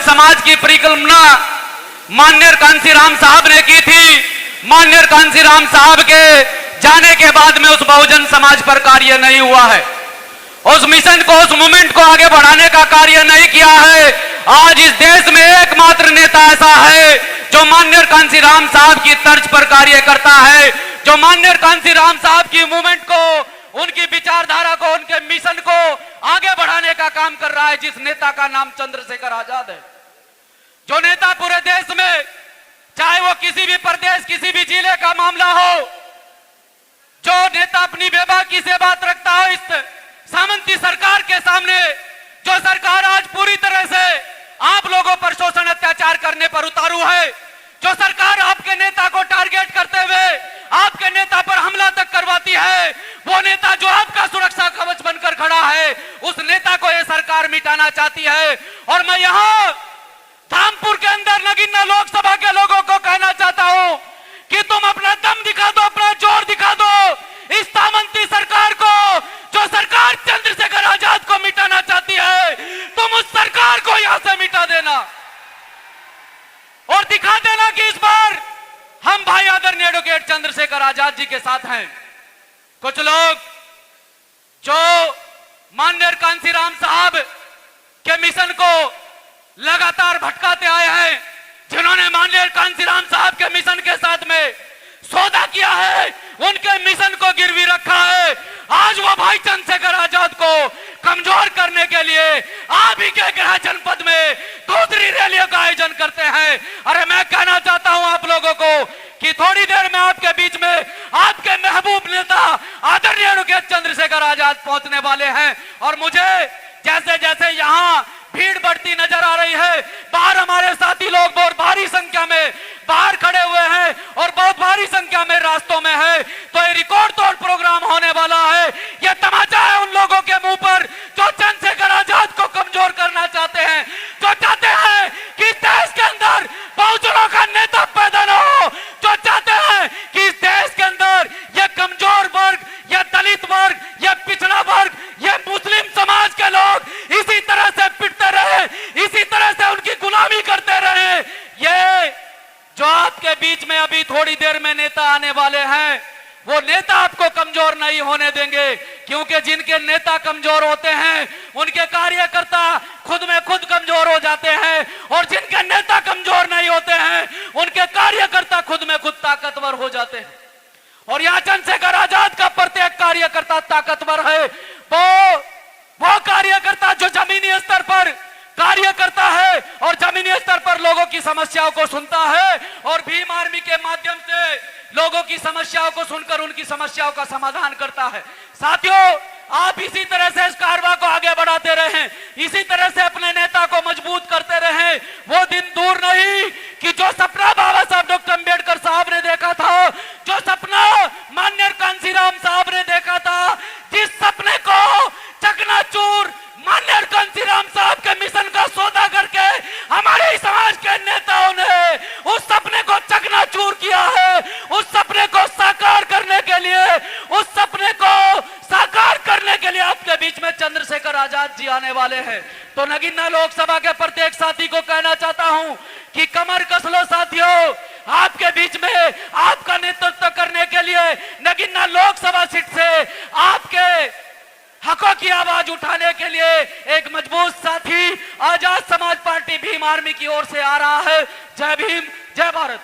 समाज की परिकल्पना माननीय कांसीराम साहब ने की थी। माननीय कांसीराम साहब के जाने के बाद में उस बहुजन समाज पर कार्य नहीं हुआ है, उस मिशन को, उस मूवमेंट को आगे बढ़ाने का कार्य नहीं किया है। आज इस देश में एकमात्र नेता ऐसा है जो माननीय कांसीराम साहब की तर्ज पर कार्य करता है, जो माननीय कांसीराम साहब की मूवमेंट को, उनकी विचारधारा को, उनके मिशन को आगे बढ़ाने का काम कर रहा है, जिस नेता का नाम चंद्रशेखर आजाद है। जो नेता पूरे देश में, चाहे वो किसी भी प्रदेश, किसी भी जिले का मामला हो, जो नेता अपनी बेबाकी से बात रखता हो इस सामंती सरकार के सामने, जो सरकार आज पूरी तरह से आप लोगों पर शोषण अत्याचार करने पर उतारू है, जो सरकार आपके नेता को टारगेट करते हुए आपके नेता पर हमला तक करवाती है, वो नेता जो आपका सुरक्षा कवच बनकर खड़ा है, उस नेता को ये सरकार मिटाना चाहती है। और मैं यहाँ धामपुर के अंदर नगीना लोकसभा के लोगों को कहना चाहता हूं कि तुम अपना दम दिखा दो, अपना जोर दिखा दो इस सामंती सरकार को, जो सरकार चंद्रशेखर आजाद को मिटाना चाहती है। तुम उस सरकार को यहां से मिटा देना और दिखा देना कि इस बार हम भाई आदरणीय एडवोकेट चंद्रशेखर आजाद जी के साथ हैं। कुछ लोग जो माननीय कांसीराम साहब के मिशन को लगातार भटकाते आए हैं, जिन्होंने माननीय कांसीराम साहब के मिशन के साथ में सौदा किया है, उनके मिशन को गिरवी रखा है। आज वो भाई चंद्रशेखर आजाद को कमजोर करने के लिए आप ही के गृह जनपद में दूसरी रैलियों का आयोजन करते हैं। अरे मैं कहना चाहता हूं आप लोगों को कि थोड़ी देर में आपके बीच में आपके महबूब नेता आदरणीय एडवोकेट चंद्रशेखर आजाद पहुंचने वाले हैं। और मुझे जैसे जैसे यहाँ भीड़ बढ़ती नजर आ रही है, बाहर हमारे साथी लोग बहुत भारी संख्या में बाहर खड़े हुए हैं और बहुत भारी संख्या में रास्तों में है, तो ये रिकॉर्ड तोड़ प्रोग्राम होने वाला है। ये तमाचा है उन लोगों के मुंह पर जो चंद्रशेखर आजाद को कमजोर करना चाहते हैं, जो चाहते हैं कि देश के अंदर बहुजनों का नेता पैदा न हो, जो चाहते हैं कि इस देश के अंदर ये कमजोर वर्ग, ये दलित वर्ग, ये पिछड़ा वर्ग, ये मुस्लिम समाज के लोग इसी तरह से पिटते रहे, इसी तरह से उनकी गुलामी करते रहे। ये जो आपके बीच में अभी थोड़ी देर में नेता आने वाले हैं, वो नेता आपको कमजोर नहीं होने देंगे, क्योंकि जिनके नेता कमजोर होते हैं उनके कार्यकर्ता खुद में खुद कमजोर हो जाते हैं, और जिनके नेता कमजोर नहीं होते हैं उनके कार्यकर्ता खुद में खुद ताकतवर हो जाते हैं। और यहाँ चंद्रशेखर आजाद का प्रत्येक कार्यकर्ता ताकतवर है। वो कार्यकर्ता जो जमीनी स्तर पर कार्य करता है और जमीनी स्तर पर लोगों की समस्याओं को सुनता है और भीम आर्मी के माध्यम से लोगों की समस्याओं को सुनकर उनकी समस्याओं का समाधान करता है। साथियों, आप इसी तरह से इस कारवां को आगे बढ़ाते रहें, इसी तरह से अपने नेता को मजबूत करते रहें। वो दिन दूर नहीं कि जो सपना बाबा साहब डॉक्टर अंबेडकर साहब ने देखा था, जो सपना माननीय कांसीराम साहब ने देखा था, जिस सपने को चकनाचूर माननीय कांसीराम साहब के मिशन का सौदा करके हमारे समाज के नेताओं ने उस सपने को चकनाचूर किया है। उस सपने को साकार करने के लिए, उस सपने को साकार करने के लिए आपके बीच में चंद्रशेखर आजाद जी आने वाले हैं। तो नगीना लोकसभा के प्रत्येक साथी को कहना चाहता हूं कि कमर कस लो साथियों, आपके बीच में आपका नेतृत्व करने के लिए नगीना लोकसभा सीट से आपके हकों की आवाज उठाने के लिए एक मजबूत साथी आजाद समाज पार्टी भीम आर्मी की ओर से आ रहा है। जय भीम, जय भारत।